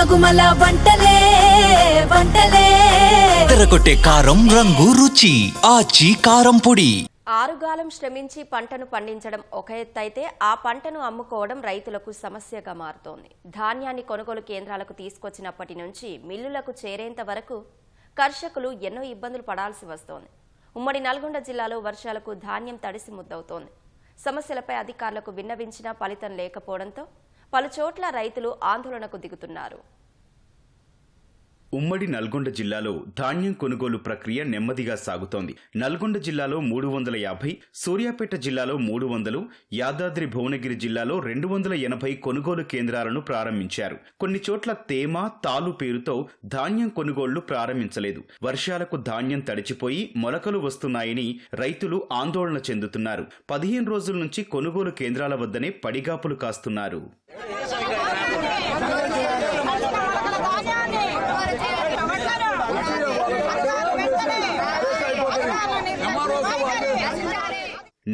గుమగుమల వంటలే వంటలే తెరకొట్టే కారం రంగు రుచి ఆచి కారం పొడి. ఆరుగాలం శ్రమించి పంటను పండించడం ఒక ఎత్తైతే ఆ పంటను అమ్ముకోవడం రైతులకు సమస్యగా మారుతోంది. ధాన్యాన్ని కొనుగోలు కేంద్రాలకు తీసుకొచ్చినప్పటి నుంచి మిల్లులకు చేరేంత వరకు కర్షకులు ఎన్నో ఇబ్బందులు పడాల్సి వస్తోంది. ఉమ్మడి నల్గొండ జిల్లాలో వర్షాలకు ధాన్యం తడిసి ముద్దవుతోంది. సమస్యలపై అధికారులకు విన్నవించినా ఫలితం లేకపోవడంతో పలుచోట్ల రైతులు ఆందోళనకు దిగుతున్నారు. ఉమ్మడి నల్గొండ జిల్లాలో ధాన్యం కొనుగోలు ప్రక్రియ నెమ్మదిగా సాగుతోంది. నల్గొండ జిల్లాలో 350, సూర్యాపేట జిల్లాలో 300, యాదాద్రి భువనగిరి జిల్లాలో 280 కొనుగోలు కేంద్రాలను ప్రారంభించారు. కొన్ని చోట్ల తేమ, తాలు పేరుతో ధాన్యం కొనుగోళ్లు ప్రారంభించలేదు. వర్షాలకు ధాన్యం తడిచిపోయి మొలకలు వస్తున్నాయని రైతులు ఆందోళన చెందుతున్నారు. 15 రోజుల నుంచి కొనుగోలు కేంద్రాల వద్దనే పడిగాపులు కాస్తున్నారు.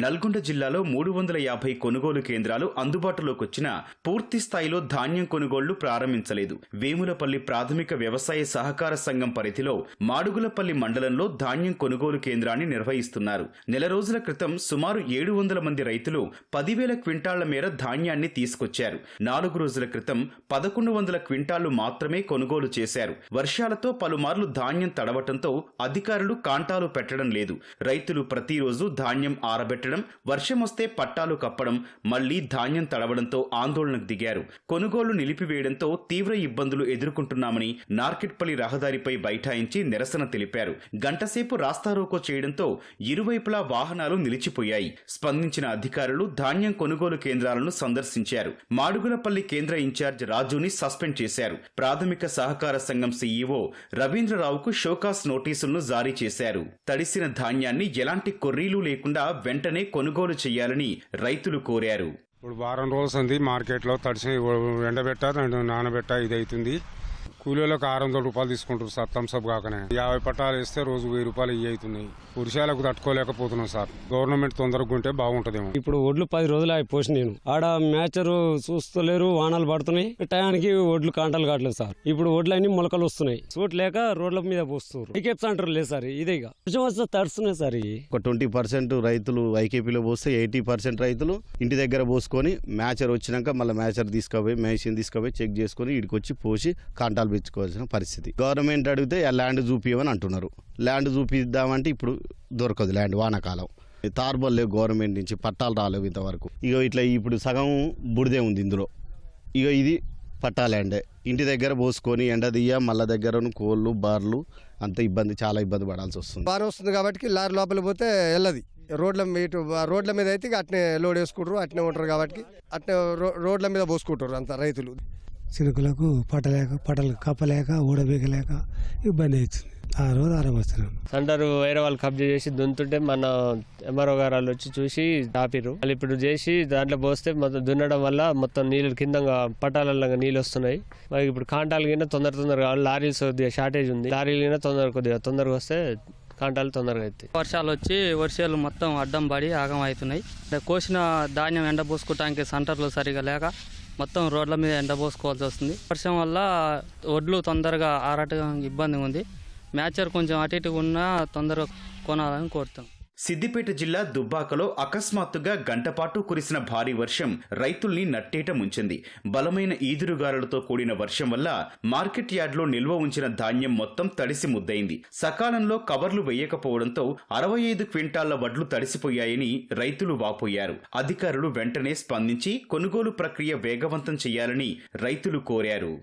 నల్గొండ జిల్లాలో 350 కొనుగోలు కేంద్రాలు అందుబాటులోకి వచ్చినా పూర్తి స్థాయిలో ధాన్యం కొనుగోళ్లు ప్రారంభించలేదు. వేములపల్లి ప్రాథమిక వ్యవసాయ సహకార సంఘం పరిధిలో మాడుగులపల్లి మండలంలో ధాన్యం కొనుగోలు కేంద్రాన్ని నిర్వహిస్తున్నారు. నెల రోజుల క్రితం సుమారు 700 మంది రైతులు 10,000 క్వింటాళ్ల మేర ధాన్యాన్ని తీసుకొచ్చారు. 4 రోజుల క్రితం 1,100 క్వింటాళ్లు మాత్రమే కొనుగోలు చేశారు. వర్షాలతో పలుమార్లు ధాన్యం తడవటంతో అధికారులు కాంటాలు పెట్టడం లేదు. రైతులు ప్రతిరోజు ధాన్యం ఆరబెట్టడం, వర్షం వస్తే పట్టాలు కప్పడం, మళ్లీ ధాన్యం తడవడంతో ఆందోళనకు దిగారు. కొనుగోలు నిలిపివేయడంతో తీవ్ర ఇబ్బందులు ఎదుర్కొంటున్నామని నార్కెట్పల్లి రహదారిపై బైఠాయించి నిరసన తెలిపారు. గంటసేపు రాస్తారోకో చేయడంతో ఇరువైపులా వాహనాలు నిలిచిపోయాయి. స్పందించిన అధికారులు ధాన్యం కొనుగోలు కేంద్రాలను సందర్శించారు. మాడుగులపల్లి కేంద్ర ఇన్ఛార్జ్ రాజుని సస్పెండ్ చేశారు. ప్రాథమిక సహకార సంఘం సీఈఓ రవీంద్రరావుకు షోకాస్ నోటీసులను జారీ చేశారు. తడిసిన ధాన్యాన్ని ఎలాంటి కొర్రీలు లేకుండా వెంటనే కొనుగోలు చేయాలని రైతులు కోరారు. ఇప్పుడు వారం రోజులు మార్కెట్లో తడిసి ఎండబెట్టా నానబెట్టా ఇది అవుతుంది. కూలీలకు 600 రూపాయలు తీసుకుంటారు సార్. థమ్స్అప్ కాకనే 50 పట్టాలు వేస్తే రోజు 1000 రూపాయలు ఇవి అవుతున్నాయి. వర్షాలకు తట్టుకోలేకపోతున్నాం సార్. గవర్నమెంట్ తొందరగా ఉంటే బాగుంటదేమో. ఇప్పుడు ఒడ్లు 10 రోజులు అయిపోయి నేను ఆడ మ్యాచరు చూస్తలేరు, వానలు పడుతున్నాయి. టయానికి ఒడ్లు కాంటలు కావట్లేదు సార్. ఇప్పుడు ఒడ్లు అన్ని మొలకలు వస్తున్నాయి. చోటు లేక రోడ్ల మీద పోస్తున్నారు. ఐకేపీ సెంటర్ లేదు సార్. ఇదేగా వర్షం వస్తే తడుస్తున్నాయి సార్. ఒక 20% రైతులు ఐకేపీలో పోస్తే 80% రైతులు ఇంటి దగ్గర పోసుకొని మ్యాచర్ వచ్చినాక మళ్ళీ మ్యాచర్ తీసుకుపోయి మెషిన్ తీసుకుపోయి చెక్ చేసుకుని ఇడికి వచ్చి పోసి కాంటాలు పెంచుకోవాల్సిన పరిస్థితి. గవర్నమెంట్ అడిగితే ల్యాండ్ చూపియమని అంటున్నారు. ల్యాండ్ చూపిద్దామంటే ఇప్పుడు దొరకదు ల్యాండ్. వానాకాలం తార్బల్ లేవు గవర్నమెంట్ నుంచి, పట్టాలు రాలేవు ఇంతవరకు. ఇట్లా ఇప్పుడు సగం బుడిదే ఉంది ఇందులో. ఇది పట్టా ల్యాండే. ఇంటి దగ్గర పోసుకొని ఎండదీయ మళ్ళా దగ్గర కోళ్ళు బార్లు అంత ఇబ్బంది, చాలా ఇబ్బంది పడాల్సి వస్తుంది. బాగా వస్తుంది కాబట్టి లారీ లోపలికి పోతే వెళ్ళదు. రోడ్ల మీద అయితే అట్నే లోడ్ వేసుకుంటారు, అట్నే ఉంటారు కాబట్టి అట్నే రోడ్ల మీద పోసుకుంటారు అంత రైతులు. చినుకులకు పట్టలు కప్పలేక ఊడబీకలేక ఇబ్బంది అవుతుంది. ఆ రోజు ఆరబోస్తున్నాం. సెంటర్ వేరే వాళ్ళు కబ్జా చేసి దున్నుతుంటే మన ఎంఆర్ఓ గారు వాళ్ళు వచ్చి చూసి ఆపిరు. వాళ్ళు ఇప్పుడు చేసి దాంట్లో పోస్తే మొత్తం దున్నడం వల్ల మొత్తం నీళ్ళు కింద పట్టాలలో నీళ్ళు వస్తున్నాయి. మరి ఇప్పుడు కాంటాలు కింద తొందరగా లారీస్ కొద్దిగా షార్టేజ్ ఉంది. లారీలు కింద తొందరగా వస్తే కాంటాలు తొందరగా అవుతాయి. వర్షాలు మొత్తం అడ్డం పడి ఆగం అవుతున్నాయి. కోసిన ధాన్యం ఎండపోసుకోవటానికి సెంటర్లు సరిగా లేక మొత్తం రోడ్ల మీద ఎండపోసుకోవాల్సి వస్తుంది. వర్షం వల్ల ఒడ్లు తొందరగా ఆరటం ఇబ్బంది ఉంది. మ్యాచర్ కొంచెం అటు ఇటు ఉన్నా తొందరగా కొనాలని కోరుతాం. సిద్దిపేట జిల్లా దుబ్బాకలో అకస్మాత్తుగా గంటపాటు కురిసిన భారీ వర్షం రైతుల్ని నట్టేట ముంచింది. బలమైన ఈదురుగాలులతో కూడిన వర్షం వల్ల మార్కెట్ యార్డ్లో నిల్వ ఉంచిన ధాన్యం మొత్తం తడిసి ముద్దయింది. సకాలంలో కవర్లు వేయకపోవడంతో 65 క్వింటాళ్ల వడ్లు తడిసిపోయాయని రైతులు వాపోయారు. అధికారులు వెంటనే స్పందించి కొనుగోలు ప్రక్రియ వేగవంతం చేయాలని రైతులు కోరారు.